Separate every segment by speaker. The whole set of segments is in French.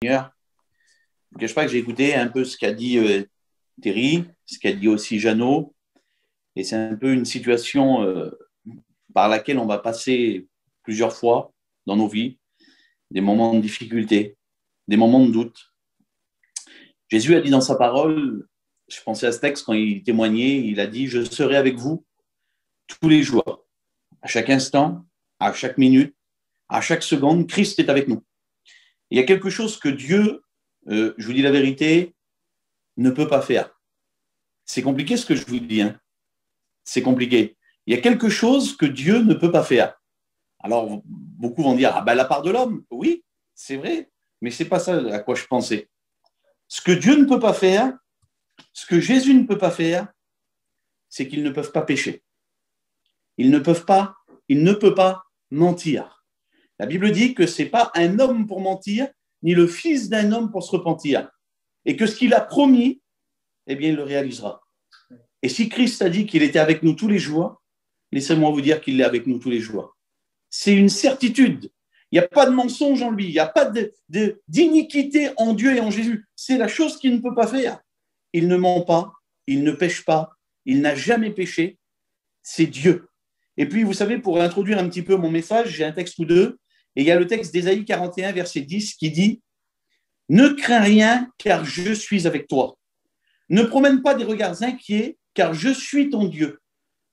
Speaker 1: Seigneur. Je ne vous cache pas que j'ai écouté un peu ce qu'a dit Terry, ce qu'a dit aussi Jeannot, et c'est un peu une situation par laquelle on va passer plusieurs fois dans nos vies, des moments de difficulté, des moments de doute. Jésus a dit dans sa parole, je pensais à ce texte quand il témoignait, il a dit « Je serai avec vous tous les jours, à chaque instant, à chaque minute, à chaque seconde, Christ est avec nous. » Il y a quelque chose que Dieu, je vous dis la vérité, ne peut pas faire. C'est compliqué ce que je vous dis, hein. C'est compliqué. Il y a quelque chose que Dieu ne peut pas faire. Alors, beaucoup vont dire, ah ben la part de l'homme, oui, c'est vrai, mais ce n'est pas ça à quoi je pensais. Ce que Dieu ne peut pas faire, ce que Jésus ne peut pas faire, c'est qu'ils ne peuvent pas pécher. Il ne peut pas mentir. La Bible dit que ce n'est pas un homme pour mentir, ni le fils d'un homme pour se repentir. Et que ce qu'il a promis, eh bien, il le réalisera. Et si Christ a dit qu'il était avec nous tous les jours, laissez-moi vous dire qu'il est avec nous tous les jours. C'est une certitude. Il n'y a pas de mensonge en lui. Il n'y a pas d'iniquité en Dieu et en Jésus. C'est la chose qu'il ne peut pas faire. Il ne ment pas, il ne pêche pas, il n'a jamais péché. C'est Dieu. Et puis, vous savez, pour introduire un petit peu mon message, j'ai un texte ou deux. Et il y a le texte d'Ésaïe 41, verset 10, qui dit « Ne crains rien, car je suis avec toi. Ne promène pas des regards inquiets, car je suis ton Dieu.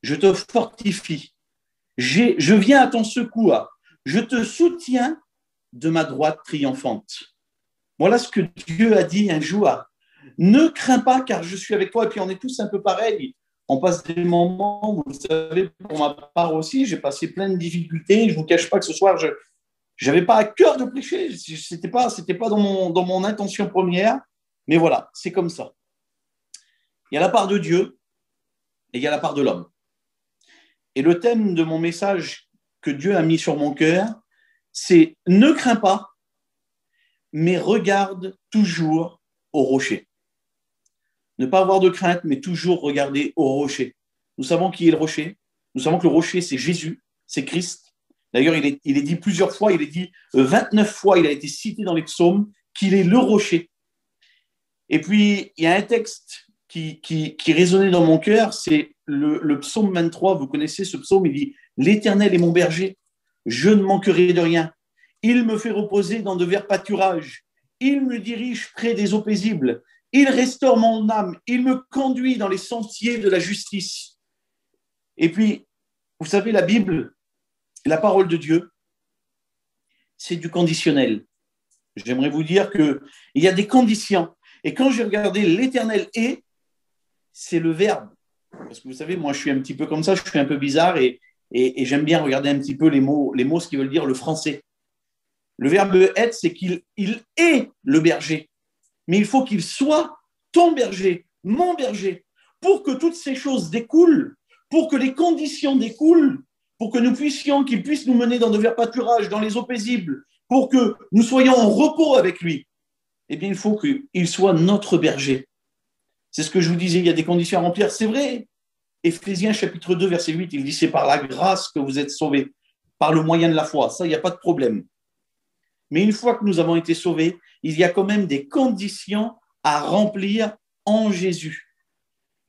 Speaker 1: Je te fortifie. Je viens à ton secours. Je te soutiens de ma droite triomphante. » Voilà ce que Dieu a dit un jour. Ne crains pas, car je suis avec toi. Et puis, on est tous un peu pareils. On passe des moments, vous le savez, pour ma part aussi, j'ai passé plein de difficultés. Je ne vous cache pas que ce soir, je n'avais pas à cœur de prêcher. Ce n'était pas dans mon intention première. Mais voilà, c'est comme ça. Il y a la part de Dieu et il y a la part de l'homme. Et le thème de mon message que Dieu a mis sur mon cœur, c'est « Ne crains pas, mais regarde toujours au rocher ». Ne pas avoir de crainte, mais toujours regarder au rocher. Nous savons qui est le rocher. Nous savons que le rocher, c'est Jésus, c'est Christ. D'ailleurs, il est dit plusieurs fois, il est dit 29 fois, il a été cité dans les psaumes, qu'il est le rocher. Et puis, il y a un texte qui résonnait dans mon cœur, c'est le psaume 23. Vous connaissez ce psaume, il dit « L'Éternel est mon berger, je ne manquerai de rien. Il me fait reposer dans de verts pâturages. Il me dirige près des eaux paisibles. Il restaure mon âme. Il me conduit dans les sentiers de la justice. » Et puis, vous savez, la Bible, la parole de Dieu, c'est du conditionnel. J'aimerais vous dire qu'il y a des conditions. Et quand j'ai regardé l'Éternel est, c'est le verbe. Parce que vous savez, moi, je suis un petit peu comme ça, je suis un peu bizarre et j'aime bien regarder un petit peu les mots ce qui veulent dire le français. Le verbe être, c'est qu'il est le berger. Mais il faut qu'il soit ton berger, mon berger, pour que toutes ces choses découlent, pour que les conditions découlent, pour que qu'il puisse nous mener dans de verts pâturages, dans les eaux paisibles, pour que nous soyons en repos avec lui. Eh bien, il faut qu'il soit notre berger. C'est ce que je vous disais, il y a des conditions à remplir. C'est vrai. Éphésiens chapitre 2, verset 8, il dit « C'est par la grâce que vous êtes sauvés, par le moyen de la foi. » Ça, il n'y a pas de problème. Mais une fois que nous avons été sauvés, il y a quand même des conditions à remplir en Jésus.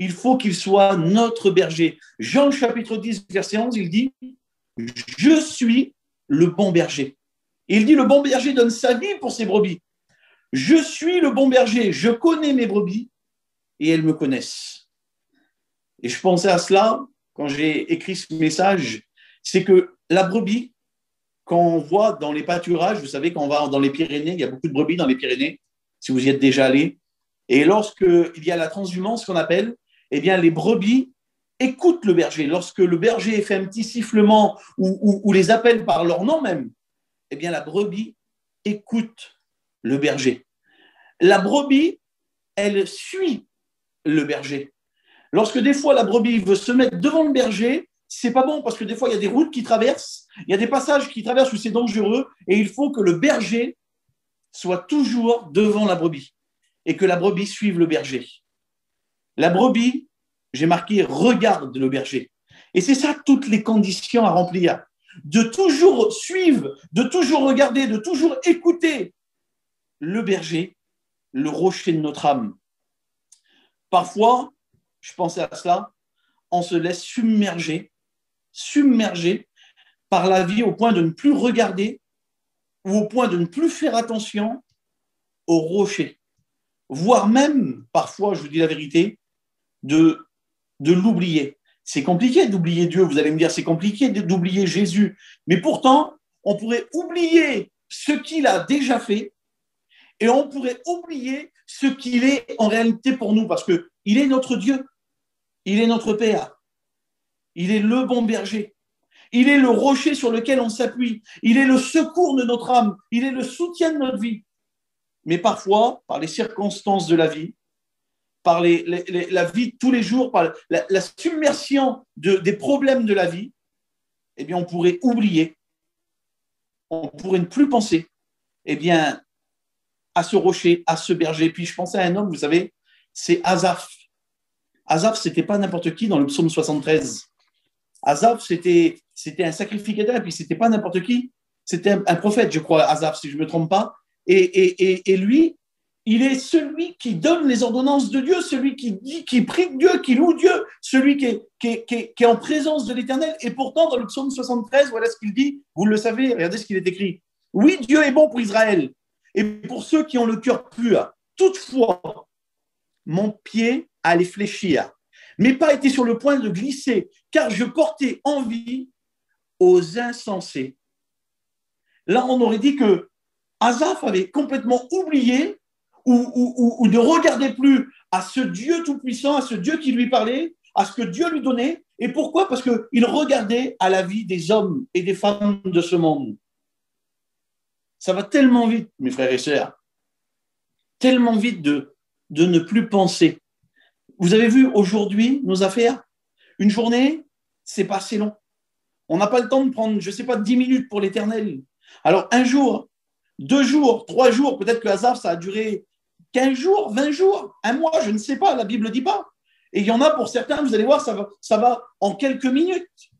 Speaker 1: Il faut qu'il soit notre berger. Jean chapitre 10, verset 11, il dit « Je suis le bon berger. » Et il dit « Le bon berger donne sa vie pour ses brebis. Je suis le bon berger. Je connais mes brebis et elles me connaissent. » Et je pensais à cela quand j'ai écrit ce message, c'est que la brebis, quand on voit dans les pâturages, vous savez, quand on va dans les Pyrénées, il y a beaucoup de brebis dans les Pyrénées, si vous y êtes déjà allé, et lorsqu'il y a la transhumance qu'on appelle, eh bien, les brebis écoutent le berger. Lorsque le berger fait un petit sifflement ou les appelle par leur nom même, eh bien, la brebis écoute le berger. La brebis, elle suit le berger. Lorsque des fois la brebis veut se mettre devant le berger, c'est pas bon parce que des fois il y a des routes qui traversent, il y a des passages qui traversent où c'est dangereux et il faut que le berger soit toujours devant la brebis et que la brebis suive le berger. La brebis, j'ai marqué, regarde le berger. Et c'est ça toutes les conditions à remplir. De toujours suivre, de toujours regarder, de toujours écouter le berger, le rocher de notre âme. Parfois, je pensais à cela, on se laisse submerger par la vie au point de ne plus regarder ou au point de ne plus faire attention au rocher, voire même, parfois, je vous dis la vérité, de l'oublier. C'est compliqué d'oublier Dieu, vous allez me dire, c'est compliqué d'oublier Jésus, mais pourtant, on pourrait oublier ce qu'il a déjà fait et on pourrait oublier ce qu'il est en réalité pour nous, parce qu'il est notre Dieu, il est notre Père, il est le bon berger, il est le rocher sur lequel on s'appuie, il est le secours de notre âme, il est le soutien de notre vie. Mais parfois, par les circonstances de la vie, par la vie de tous les jours, par la submersion des problèmes de la vie, eh bien, on pourrait oublier, on pourrait ne plus penser, eh bien, à ce rocher, à ce berger. Puis je pensais à un homme, vous savez, c'est Asaph. Asaph, ce n'était pas n'importe qui dans le psaume 73. Asaph, c'était un sacrificateur, et puis ce n'était pas n'importe qui. C'était un prophète, je crois, Asaph, si je ne me trompe pas. Et lui, il est celui qui donne les ordonnances de Dieu, celui qui dit, qui prie Dieu, qui loue Dieu, celui qui est en présence de l'Éternel. Et pourtant, dans le psaume 73, voilà ce qu'il dit. Vous le savez, regardez ce qu'il est écrit. Oui, Dieu est bon pour Israël et pour ceux qui ont le cœur pur. Toutefois, mon pied allait fléchir, mais pas été sur le point de glisser, car je portais envie aux insensés. Là, on aurait dit que Asaph avait complètement oublié ou ne regardait plus à ce Dieu tout-puissant, à ce Dieu qui lui parlait, à ce que Dieu lui donnait. Et pourquoi? Parce qu'il regardait à la vie des hommes et des femmes de ce monde. Ça va tellement vite, mes frères et sœurs, tellement vite de ne plus penser. Vous avez vu aujourd'hui nos affaires? Une journée, c'est pas assez long. On n'a pas le temps de prendre, je ne sais pas, 10 minutes pour l'Éternel. Alors, un jour, 2 jours, 3 jours, peut-être que Asaph, ça a duré 15 jours, 20 jours, un mois, je ne sais pas, la Bible ne dit pas. Et il y en a pour certains, vous allez voir, ça va en quelques minutes.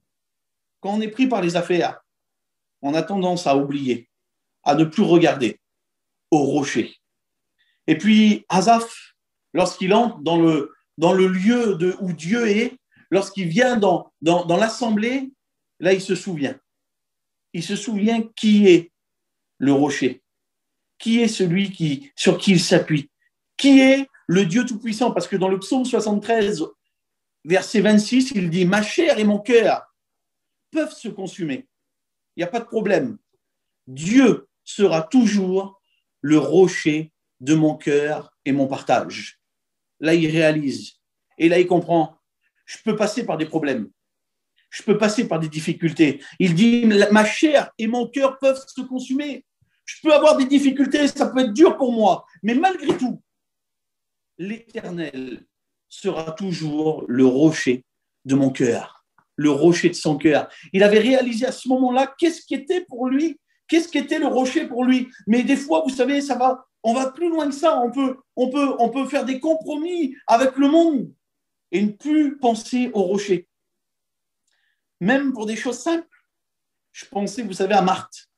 Speaker 1: Quand on est pris par les affaires, on a tendance à oublier, à ne plus regarder au rocher. Et puis, Asaph, lorsqu'il entre dans le lieu où Dieu est, lorsqu'il vient dans l'assemblée, là, il se souvient. Il se souvient qui est le rocher, qui est celui sur qui il s'appuie, qui est le Dieu Tout-Puissant. Parce que dans le psaume 73, verset 26, il dit « Ma chair et mon cœur peuvent se consumer. Il n'y a pas de problème. Dieu sera toujours le rocher de mon cœur et mon partage. » Là, il réalise. Et là, il comprend. Je peux passer par des problèmes. Je peux passer par des difficultés. Il dit, ma chair et mon cœur peuvent se consumer. Je peux avoir des difficultés, ça peut être dur pour moi. Mais malgré tout, l'Éternel sera toujours le rocher de mon cœur, le rocher de son cœur. Il avait réalisé à ce moment-là qu'est-ce qui était pour lui, qu'est-ce qui était le rocher pour lui. Mais des fois, vous savez, on va plus loin que ça. On peut faire des compromis avec le monde et ne plus penser au rocher. Même pour des choses simples. Je pensais, vous savez, à Marthe,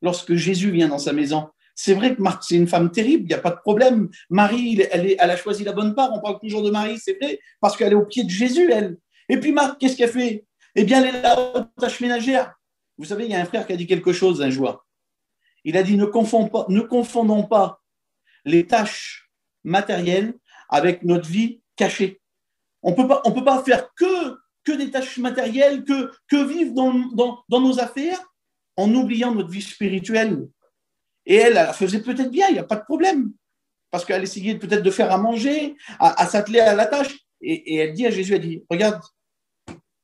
Speaker 1: lorsque Jésus vient dans sa maison. C'est vrai que Marthe, c'est une femme terrible, il n'y a pas de problème. Marie, elle a choisi la bonne part, on parle toujours de Marie, c'est vrai, parce qu'elle est au pied de Jésus, elle. Et puis Marthe, qu'est-ce qu'elle fait? Eh bien, elle est là aux tâches ménagères. Vous savez, il y a un frère qui a dit quelque chose un jour. Il a dit, ne confondons pas les tâches matérielles avec notre vie cachée. On peut pas faire que des tâches matérielles, que vivre dans nos affaires en oubliant notre vie spirituelle. Et elle faisait peut-être bien, il n'y a pas de problème, parce qu'elle essayait peut-être de faire à manger, à s'atteler à la tâche. Et elle dit à Jésus, elle dit, regarde,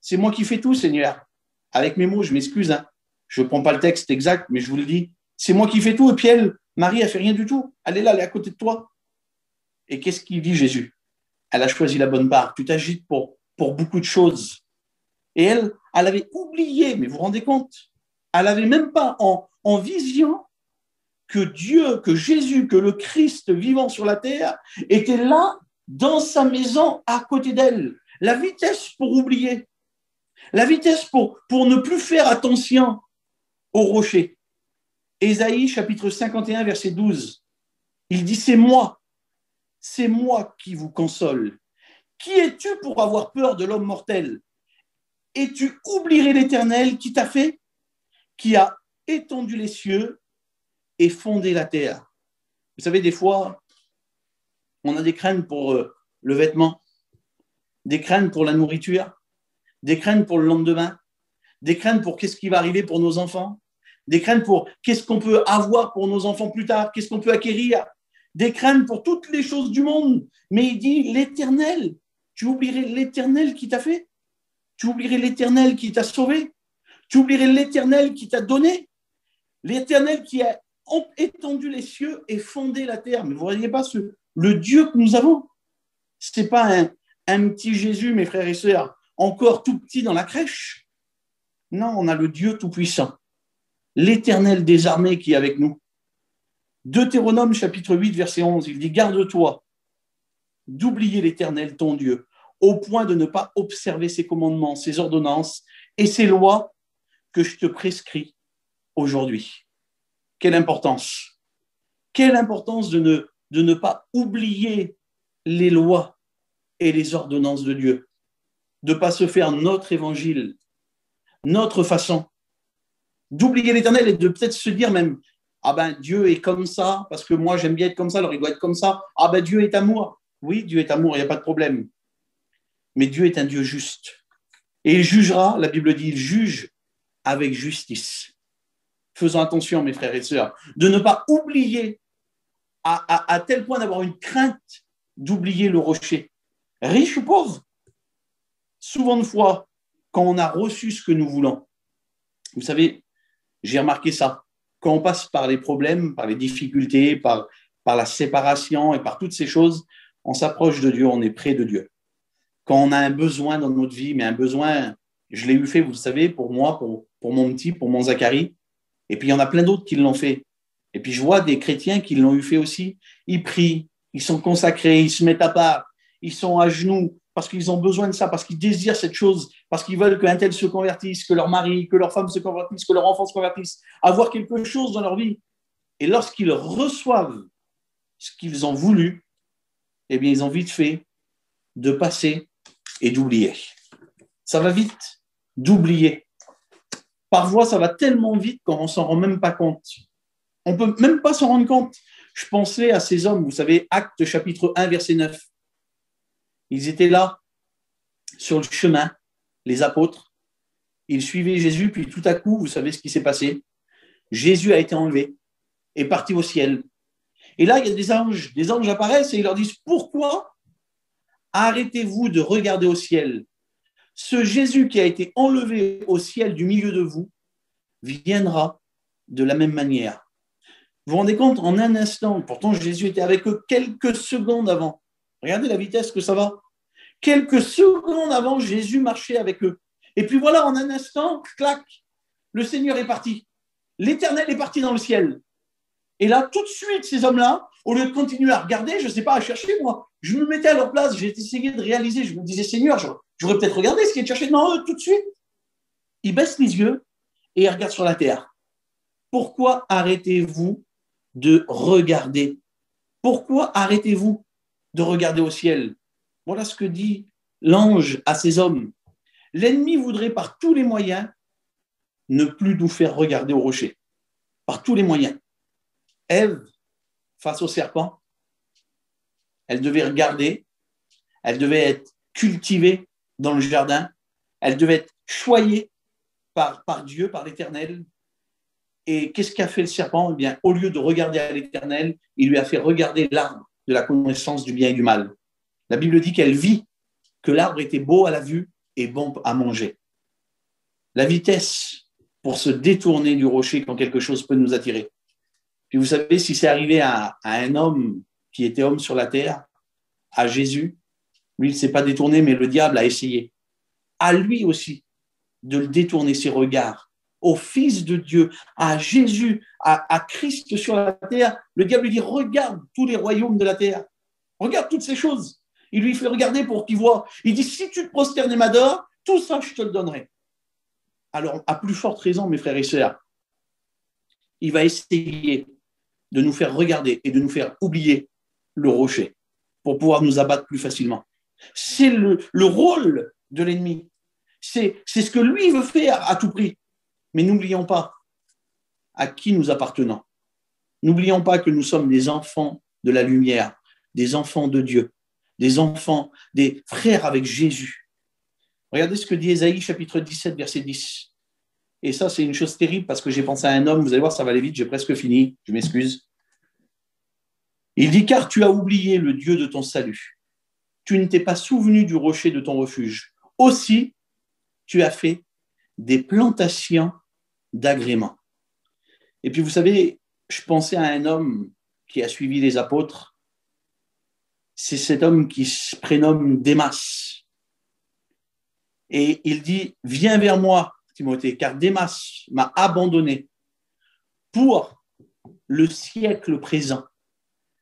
Speaker 1: c'est moi qui fais tout, Seigneur. Avec mes mots, je m'excuse, hein. Je ne prends pas le texte exact, mais je vous le dis. C'est moi qui fais tout. Et puis elle, Marie, elle ne fait rien du tout. Elle est là, elle est à côté de toi. Et qu'est-ce qu'il dit, Jésus? Elle a choisi la bonne part. Tu t'agites pour beaucoup de choses. Et elle avait oublié, mais vous vous rendez compte, elle n'avait même pas en vision que Dieu, que Jésus, que le Christ vivant sur la terre était là, dans sa maison, à côté d'elle. La vitesse pour oublier. La vitesse pour ne plus faire attention au rocher. Ésaïe, chapitre 51, verset 12. Il dit, c'est moi qui vous console. Qui es-tu pour avoir peur de l'homme mortel? Et tu oublierais l'Éternel qui t'a fait, qui a étendu les cieux et fondé la terre. Vous savez, des fois, on a des craintes pour le vêtement, des craintes pour la nourriture, des craintes pour le lendemain, des craintes pour qu'est-ce qui va arriver pour nos enfants, des craintes pour qu'est-ce qu'on peut avoir pour nos enfants plus tard, qu'est-ce qu'on peut acquérir, des craintes pour toutes les choses du monde. Mais il dit, l'Éternel, tu oublierais l'Éternel qui t'a fait, tu oublierais l'Éternel qui t'a sauvé, tu oublierais l'Éternel qui t'a donné, l'Éternel qui a étendu les cieux et fondé la terre. Mais vous ne voyez pas le Dieu que nous avons. Ce n'est pas un petit Jésus, mes frères et sœurs, encore tout petit dans la crèche. Non, on a le Dieu tout-puissant, l'Éternel des armées qui est avec nous. Deutéronome chapitre 8, verset 11, il dit « Garde-toi d'oublier l'Éternel, ton Dieu, au point de ne pas observer ses commandements, ses ordonnances et ses lois que je te prescris aujourd'hui. » Quelle importance! Quelle importance de ne pas oublier les lois et les ordonnances de Dieu, de ne pas se faire notre évangile, notre façon, d'oublier l'Éternel et de peut-être se dire même « Ah ben Dieu est comme ça, parce que moi j'aime bien être comme ça, alors il doit être comme ça. Ah ben Dieu est amour. » Oui, Dieu est amour, il n'y a pas de problème. Mais Dieu est un Dieu juste. Et il jugera, la Bible dit, il juge avec justice. Faisons attention, mes frères et sœurs, de ne pas oublier à tel point d'avoir une crainte d'oublier le rocher. Riche ou pauvre, souvent de fois, quand on a reçu ce que nous voulons, vous savez, j'ai remarqué ça, quand on passe par les problèmes, par les difficultés, par la séparation et par toutes ces choses, on s'approche de Dieu, on est près de Dieu. Quand on a un besoin dans notre vie, mais un besoin, je l'ai eu fait, vous le savez, pour moi, pour mon petit, pour mon Zacharie, et puis il y en a plein d'autres qui l'ont fait. Et puis je vois des chrétiens qui l'ont eu fait aussi. Ils prient, ils sont consacrés, ils se mettent à part, ils sont à genoux parce qu'ils ont besoin de ça, parce qu'ils désirent cette chose, parce qu'ils veulent qu'un tel se convertisse, que leur mari, que leur femme se convertisse, que leur enfant se convertisse, avoir quelque chose dans leur vie. Et lorsqu'ils reçoivent ce qu'ils ont voulu, eh bien ils ont vite fait de passer et d'oublier. Ça va vite d'oublier. Parfois, ça va tellement vite qu'on ne s'en rend même pas compte. On ne peut même pas s'en rendre compte. Je pensais à ces hommes, vous savez, Actes chapitre 1, verset 9. Ils étaient là, sur le chemin, les apôtres. Ils suivaient Jésus, puis tout à coup, vous savez ce qui s'est passé. Jésus a été enlevé et parti au ciel. Et là, il y a des anges apparaissent et ils leur disent « Pourquoi arrêtez-vous de regarder au ciel ? Ce Jésus qui a été enlevé au ciel du milieu de vous viendra de la même manière. » Vous vous rendez compte, en un instant, pourtant Jésus était avec eux quelques secondes avant. Regardez la vitesse que ça va. Quelques secondes avant, Jésus marchait avec eux. Et puis voilà, en un instant, clac, le Seigneur est parti. L'Éternel est parti dans le ciel. Et là, tout de suite, ces hommes-là, au lieu de continuer à regarder, je ne sais pas, à chercher, moi, je me mettais à leur place, j'ai essayé de réaliser, je me disais, Seigneur, j'aurais peut-être regardé ce qu'il y a de chercher. Non, eux, tout de suite, ils baissent les yeux et ils regardent sur la terre. Pourquoi arrêtez-vous de regarder? Pourquoi arrêtez-vous de regarder au ciel? Voilà ce que dit l'ange à ces hommes. L'ennemi voudrait par tous les moyens ne plus nous faire regarder au rocher. Par tous les moyens. Ève, face au serpent, elle devait regarder, elle devait être cultivée dans le jardin, elle devait être choyée par Dieu, par l'Éternel. Et qu'est-ce qu'a fait le serpent? Eh bien, au lieu de regarder à l'Éternel, il lui a fait regarder l'arbre de la connaissance du bien et du mal. La Bible dit qu'elle vit que l'arbre était beau à la vue et bon à manger. La vitesse pour se détourner du rocher quand quelque chose peut nous attirer. Puis vous savez, si c'est arrivé à un homme qui était homme sur la terre, à Jésus, lui, il ne s'est pas détourné, mais le diable a essayé. À lui aussi de le détourner ses regards. Au Fils de Dieu, à Jésus, à Christ sur la terre, le diable lui dit, regarde tous les royaumes de la terre. Regarde toutes ces choses. Il lui fait regarder pour qu'il voit. Il dit, si tu te prosternes et m'adores, tout ça, je te le donnerai. Alors, à plus forte raison, mes frères et sœurs, il va essayer de nous faire regarder et de nous faire oublier le rocher pour pouvoir nous abattre plus facilement. C'est le rôle de l'ennemi. C'est ce que lui veut faire à tout prix. Mais n'oublions pas à qui nous appartenons. N'oublions pas que nous sommes des enfants de la lumière, des enfants de Dieu, des enfants, des frères avec Jésus. Regardez ce que dit Ésaïe, chapitre 17, verset 10. Et ça, c'est une chose terrible parce que j'ai pensé à un homme, vous allez voir, ça va aller vite, j'ai presque fini, je m'excuse. Il dit, car tu as oublié le Dieu de ton salut. Tu ne t'es pas souvenu du rocher de ton refuge. Aussi, tu as fait des plantations d'agréments. Et puis, vous savez, je pensais à un homme qui a suivi les apôtres. C'est cet homme qui se prénomme Démas. Et il dit, viens vers moi, Timothée, car Démas m'a abandonné pour le siècle présent.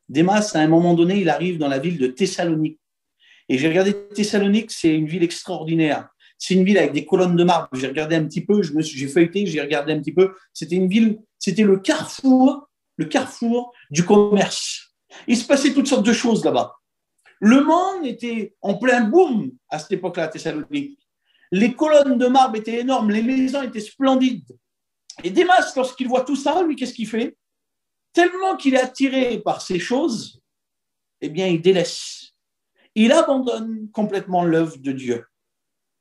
Speaker 1: Démas, à un moment donné, il arrive dans la ville de Thessalonique. Et j'ai regardé Thessalonique, c'est une ville extraordinaire. C'est une ville avec des colonnes de marbre. J'ai regardé un petit peu, j'ai feuilleté, j'ai regardé un petit peu. C'était une ville, c'était le carrefour du commerce. Il se passait toutes sortes de choses là-bas. Le monde était en plein boom à cette époque-là, à Thessalonique. Les colonnes de marbre étaient énormes, les maisons étaient splendides. Et Démas, lorsqu'il voit tout ça, lui, qu'est-ce qu'il fait? Tellement qu'il est attiré par ces choses, eh bien, il délaisse. Il abandonne complètement l'œuvre de Dieu.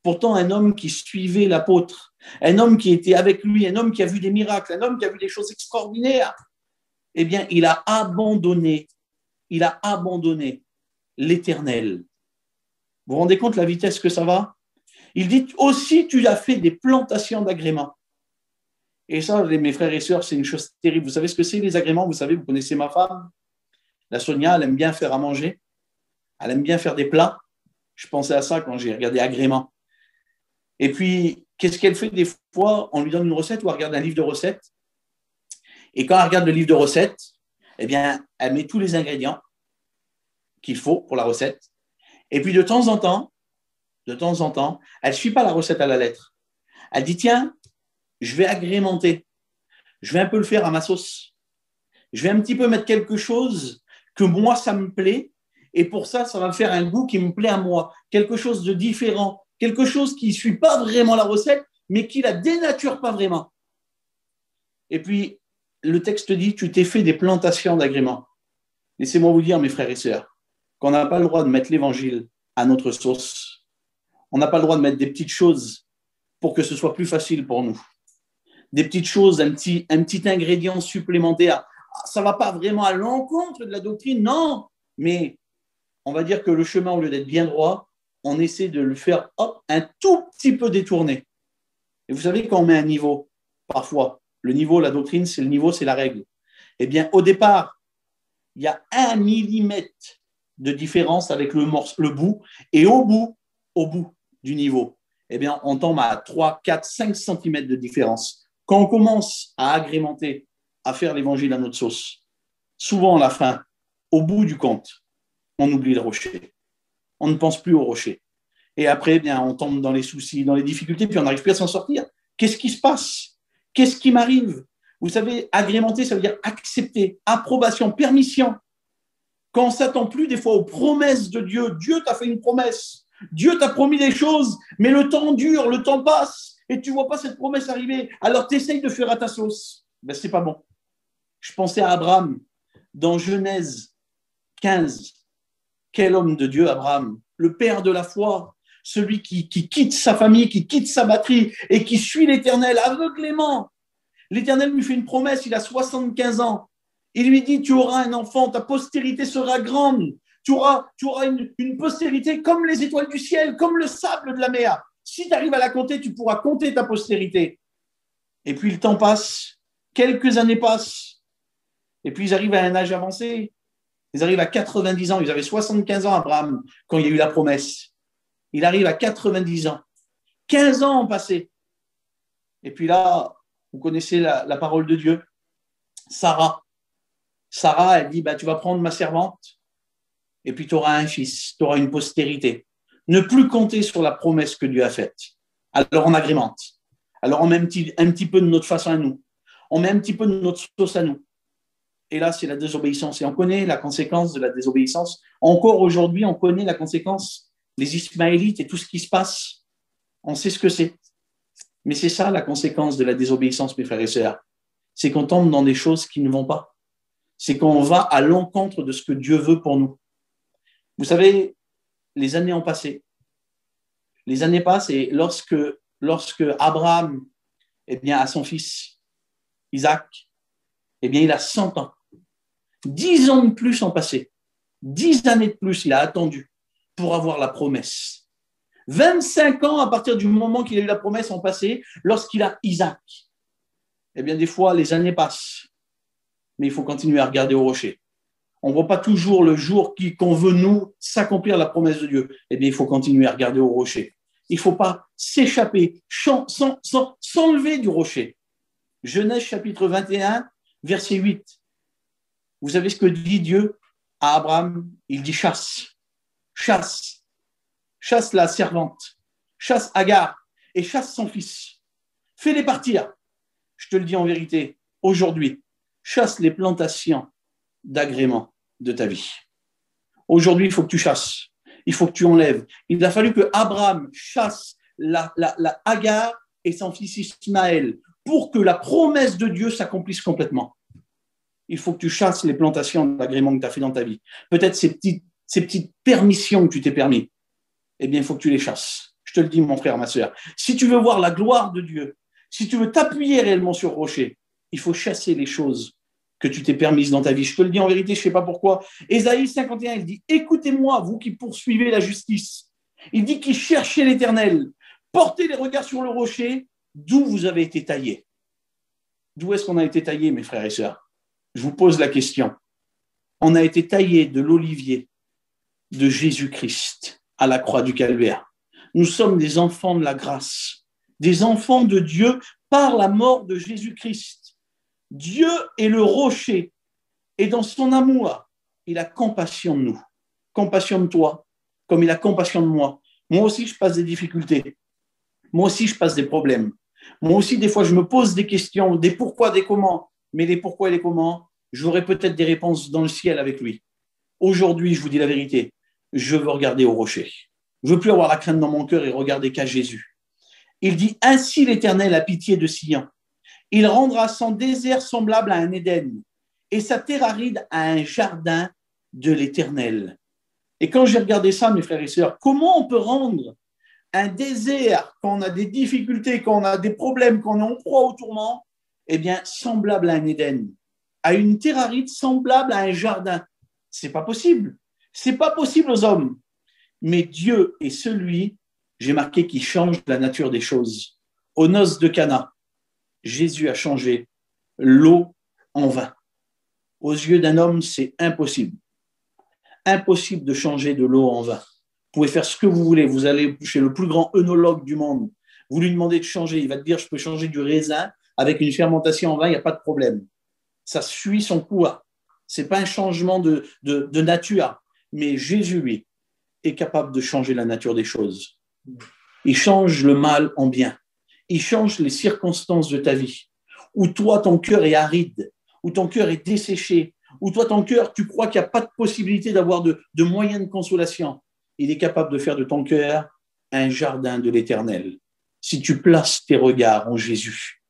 Speaker 1: Pourtant, un homme qui suivait l'apôtre, un homme qui était avec lui, un homme qui a vu des miracles, un homme qui a vu des choses extraordinaires, eh bien, il a abandonné l'Éternel. Vous vous rendez compte la vitesse que ça va? Il dit aussi, tu as fait des plantations d'agréments. Et ça, mes frères et sœurs, c'est une chose terrible. Vous savez ce que c'est les agréments? Vous savez, vous connaissez ma femme, la Sonia, elle aime bien faire à manger. Elle aime bien faire des plats. Je pensais à ça quand j'ai regardé agréments. Et puis, qu'est-ce qu'elle fait des fois? On lui donne une recette ou elle regarde un livre de recettes. Et quand elle regarde le livre de recettes, eh bien, elle met tous les ingrédients qu'il faut pour la recette. Et puis, de temps en temps, elle ne suit pas la recette à la lettre. Elle dit, tiens, je vais agrémenter. Je vais un peu le faire à ma sauce. Je vais un petit peu mettre quelque chose que moi, ça me plaît. Et pour ça, ça va me faire un goût qui me plaît à moi. Quelque chose de différent. Quelque chose qui ne suit pas vraiment la recette, mais qui la dénature pas vraiment. Et puis, le texte dit, tu t'es fait des plantations d'agréments. Laissez-moi vous dire, mes frères et sœurs, qu'on n'a pas le droit de mettre l'évangile à notre sauce. On n'a pas le droit de mettre des petites choses pour que ce soit plus facile pour nous. Des petites choses, un petit ingrédient supplémentaire. Ça ne va pas vraiment à l'encontre de la doctrine, non, mais on va dire que le chemin, au lieu d'être bien droit, on essaie de le faire un tout petit peu détourné. Et vous savez, quand on met un niveau, parfois, le niveau, la doctrine, c'est le niveau, c'est la règle. Eh bien, au départ, il y a 1 millimètre de différence avec le bout, et au bout du niveau, eh bien, on tombe à 3, 4, 5 cm de différence. Quand on commence à agrémenter, à faire l'évangile à notre sauce, souvent, à la fin, au bout du compte, on oublie le rocher. On ne pense plus au rocher. Et après, eh bien, on tombe dans les soucis, dans les difficultés, puis on n'arrive plus à s'en sortir. Qu'est-ce qui se passe? Qu'est-ce qui m'arrive? Vous savez, agrémenter, ça veut dire accepter, approbation, permission. Quand on ne s'attend plus des fois aux promesses de Dieu, Dieu t'a fait une promesse, Dieu t'a promis des choses, mais le temps dure, le temps passe, et tu ne vois pas cette promesse arriver. Alors tu essayes de faire à ta sauce. Ben, ce n'est pas bon. Je pensais à Abraham, dans Genèse 15. Quel homme de Dieu, Abraham, le père de la foi, celui qui quitte sa famille, qui quitte sa patrie et qui suit l'Éternel aveuglément. L'Éternel lui fait une promesse, il a 75 ans. Il lui dit, tu auras un enfant, ta postérité sera grande. Tu auras une postérité comme les étoiles du ciel, comme le sable de la mer. Si tu arrives à la compter, tu pourras compter ta postérité. Et puis le temps passe, quelques années passent, et puis ils arrivent à un âge avancé. Ils arrivent à 90 ans. Ils avaient 75 ans, Abraham, quand il y a eu la promesse. Il arrive à 90 ans. 15 ans ont passé. Et puis là, vous connaissez la parole de Dieu. Sarah, elle dit, tu vas prendre ma servante et puis tu auras un fils, tu auras une postérité. Ne plus compter sur la promesse que Dieu a faite. Alors on agrémente. Alors on met un petit peu de notre façon à nous. On met un petit peu de notre sauce à nous. Et là, c'est la désobéissance. Et on connaît la conséquence de la désobéissance. Encore aujourd'hui, on connaît la conséquence. Les Ismaélites et tout ce qui se passe, on sait ce que c'est. Mais c'est ça la conséquence de la désobéissance, mes frères et sœurs. C'est qu'on tombe dans des choses qui ne vont pas. C'est qu'on va à l'encontre de ce que Dieu veut pour nous. Vous savez, les années ont passé. Les années passent et lorsque Abraham a son fils, Isaac, il a 100 ans. 10 ans de plus ont passé. 10 années de plus, il a attendu pour avoir la promesse. 25 ans à partir du moment qu'il a eu la promesse ont passé lorsqu'il a Isaac. Des fois, les années passent, mais il faut continuer à regarder au rocher. On ne voit pas toujours le jour qu'on veut, nous, s'accomplir la promesse de Dieu. Il faut continuer à regarder au rocher. Il ne faut pas s'échapper, s'enlever du rocher. Genèse chapitre 21, verset 8. Vous savez ce que dit Dieu à Abraham? Il dit chasse la servante, chasse Agar et chasse son fils. Fais-les partir. Je te le dis en vérité, aujourd'hui, chasse les plantations d'agrément de ta vie. Aujourd'hui, il faut que tu chasses. Il faut que tu enlèves. Il a fallu que Abraham chasse la Agar et son fils Ismaël pour que la promesse de Dieu s'accomplisse complètement. Il faut que tu chasses les plantations d'agrément que tu as fait dans ta vie. Peut-être ces petites permissions que tu t'es permis. Il faut que tu les chasses. Je te le dis, mon frère, ma sœur. Si tu veux voir la gloire de Dieu, si tu veux t'appuyer réellement sur le rocher, il faut chasser les choses que tu t'es permises dans ta vie. Je te le dis en vérité, je ne sais pas pourquoi. Ésaïe 51, il dit « Écoutez-moi, vous qui poursuivez la justice. » Il dit « Qui cherchez l'Éternel. Portez les regards sur le rocher, d'où vous avez été taillés. » D'où est-ce qu'on a été taillés, mes frères et sœurs? Je vous pose la question. On a été taillés de l'olivier de Jésus-Christ à la croix du Calvaire. Nous sommes des enfants de la grâce, des enfants de Dieu par la mort de Jésus-Christ. Dieu est le rocher et dans son amour, il a compassion de nous, compassion de toi, comme il a compassion de moi. Moi aussi, je passe des difficultés. Moi aussi, je passe des problèmes. Moi aussi, des fois, je me pose des questions, des pourquoi, des comment. Mais les pourquoi et les comment, j'aurai peut-être des réponses dans le ciel avec lui. Aujourd'hui, je vous dis la vérité, je veux regarder au rocher. Je ne veux plus avoir la crainte dans mon cœur et regarder qu'à Jésus. Il dit, ainsi l'Éternel a pitié de Sion. Il rendra son désert semblable à un Éden et sa terre aride à un jardin de l'Éternel. Et quand j'ai regardé ça, mes frères et sœurs, comment on peut rendre un désert quand on a des difficultés, quand on a des problèmes, quand on est en proie au tourment, semblable à un Éden, à une terre aride semblable à un jardin. C'est pas possible. C'est pas possible aux hommes. Mais Dieu est celui, j'ai marqué, qui change la nature des choses. Aux noces de Cana, Jésus a changé l'eau en vin. Aux yeux d'un homme, c'est impossible. Impossible de changer de l'eau en vin. Vous pouvez faire ce que vous voulez. Vous allez chez le plus grand œnologue du monde. Vous lui demandez de changer. Il va te dire, je peux changer du raisin avec une fermentation en vin, il n'y a pas de problème. Ça suit son cours. Ce n'est pas un changement de nature. Mais Jésus, lui, est capable de changer la nature des choses. Il change le mal en bien. Il change les circonstances de ta vie. Où toi, ton cœur est aride, où ton cœur est desséché, où toi, ton cœur, tu crois qu'il n'y a pas de possibilité d'avoir de moyens de consolation. Il est capable de faire de ton cœur un jardin de l'Éternel. Si tu places tes regards en Jésus.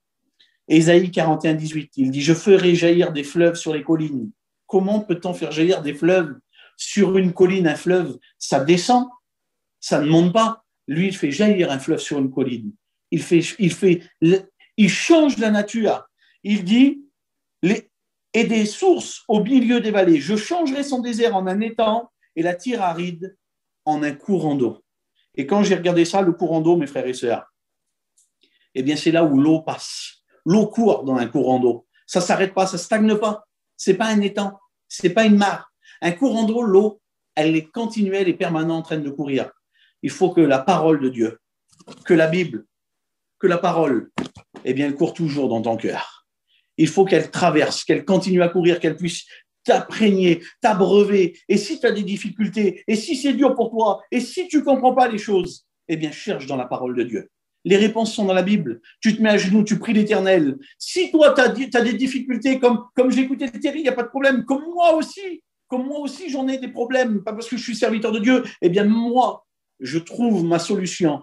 Speaker 1: Ésaïe 41, 18, il dit « Je ferai jaillir des fleuves sur les collines. » Comment peut-on faire jaillir des fleuves sur une colline? Un fleuve, ça descend, ça ne monte pas. Lui, il fait jaillir un fleuve sur une colline. Il change la nature. Il dit « Et des sources au milieu des vallées. Je changerai son désert en un étang et la terre aride en un courant d'eau. » Et quand j'ai regardé ça, le courant d'eau, mes frères et sœurs, c'est là où l'eau passe. L'eau court dans un courant d'eau. Ça ne s'arrête pas, ça ne stagne pas. Ce n'est pas un étang, ce n'est pas une mare. Un courant d'eau, l'eau, elle est continuelle et permanente en train de courir. Il faut que la parole de Dieu, que la Bible, que la parole, elle court toujours dans ton cœur. Il faut qu'elle traverse, qu'elle continue à courir, qu'elle puisse t'imprégner, t'abreuver. Et si tu as des difficultés, et si c'est dur pour toi, et si tu ne comprends pas les choses, cherche dans la parole de Dieu. Les réponses sont dans la Bible. Tu te mets à genoux, tu pries l'Éternel. Si toi, tu as des difficultés, comme j'ai écouté Thierry, il n'y a pas de problème. Comme moi aussi, j'en ai des problèmes, pas parce que je suis serviteur de Dieu. Eh bien, moi, je trouve ma solution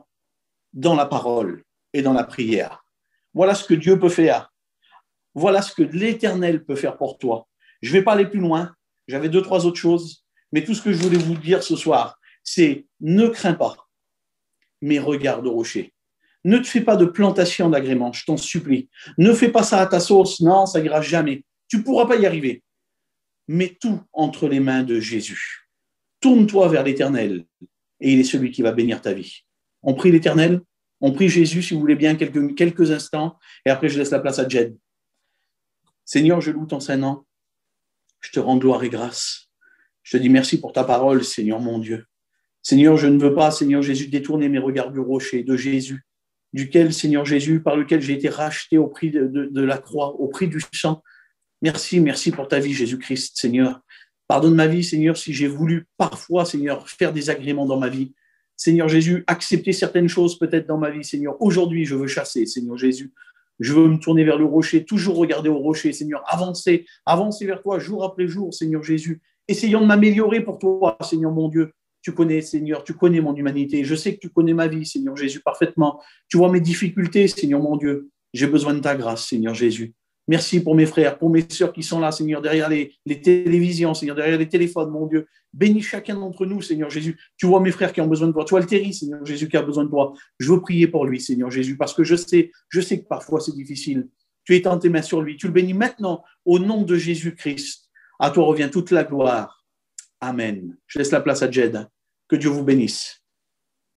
Speaker 1: dans la parole et dans la prière. Voilà ce que Dieu peut faire. Voilà ce que l'Éternel peut faire pour toi. Je ne vais pas aller plus loin. J'avais 2-3 autres choses. Mais tout ce que je voulais vous dire ce soir, c'est ne crains pas, mais regarde au rocher. Ne te fais pas de plantation d'agrément, je t'en supplie. Ne fais pas ça à ta sauce, non, ça ira jamais. Tu ne pourras pas y arriver. Mets tout entre les mains de Jésus. Tourne-toi vers l'Éternel et il est celui qui va bénir ta vie. On prie l'Éternel, on prie Jésus, si vous voulez bien, quelques instants, et après je laisse la place à Jed. Seigneur, je loue ton Saint-Nom. Je te rends gloire et grâce. Je te dis merci pour ta parole, Seigneur mon Dieu. Seigneur, je ne veux pas, Seigneur Jésus, détourner mes regards du rocher, de Jésus, duquel, Seigneur Jésus, par lequel j'ai été racheté au prix de la croix, au prix du sang. Merci pour ta vie, Jésus-Christ, Seigneur. Pardonne ma vie, Seigneur, si j'ai voulu parfois, Seigneur, faire des agréments dans ma vie. Seigneur Jésus, accepter certaines choses peut-être dans ma vie, Seigneur. Aujourd'hui, je veux chasser, Seigneur Jésus. Je veux me tourner vers le rocher, toujours regarder au rocher, Seigneur. Avancer vers toi jour après jour, Seigneur Jésus. Essayons de m'améliorer pour toi, Seigneur mon Dieu. Tu connais, Seigneur, tu connais mon humanité. Je sais que tu connais ma vie, Seigneur Jésus, parfaitement. Tu vois mes difficultés, Seigneur mon Dieu. J'ai besoin de ta grâce, Seigneur Jésus. Merci pour mes frères, pour mes sœurs qui sont là, Seigneur, derrière les télévisions, Seigneur, derrière les téléphones, mon Dieu. Bénis chacun d'entre nous, Seigneur Jésus. Tu vois mes frères qui ont besoin de toi. Tu vois le Thierry, Seigneur Jésus, qui a besoin de toi. Je veux prier pour lui, Seigneur Jésus, parce que je sais que parfois c'est difficile. Tu étends tes mains sur lui. Tu le bénis maintenant au nom de Jésus-Christ. À toi revient toute la gloire. Amen. Je laisse la place à Jed. Que Dieu vous bénisse.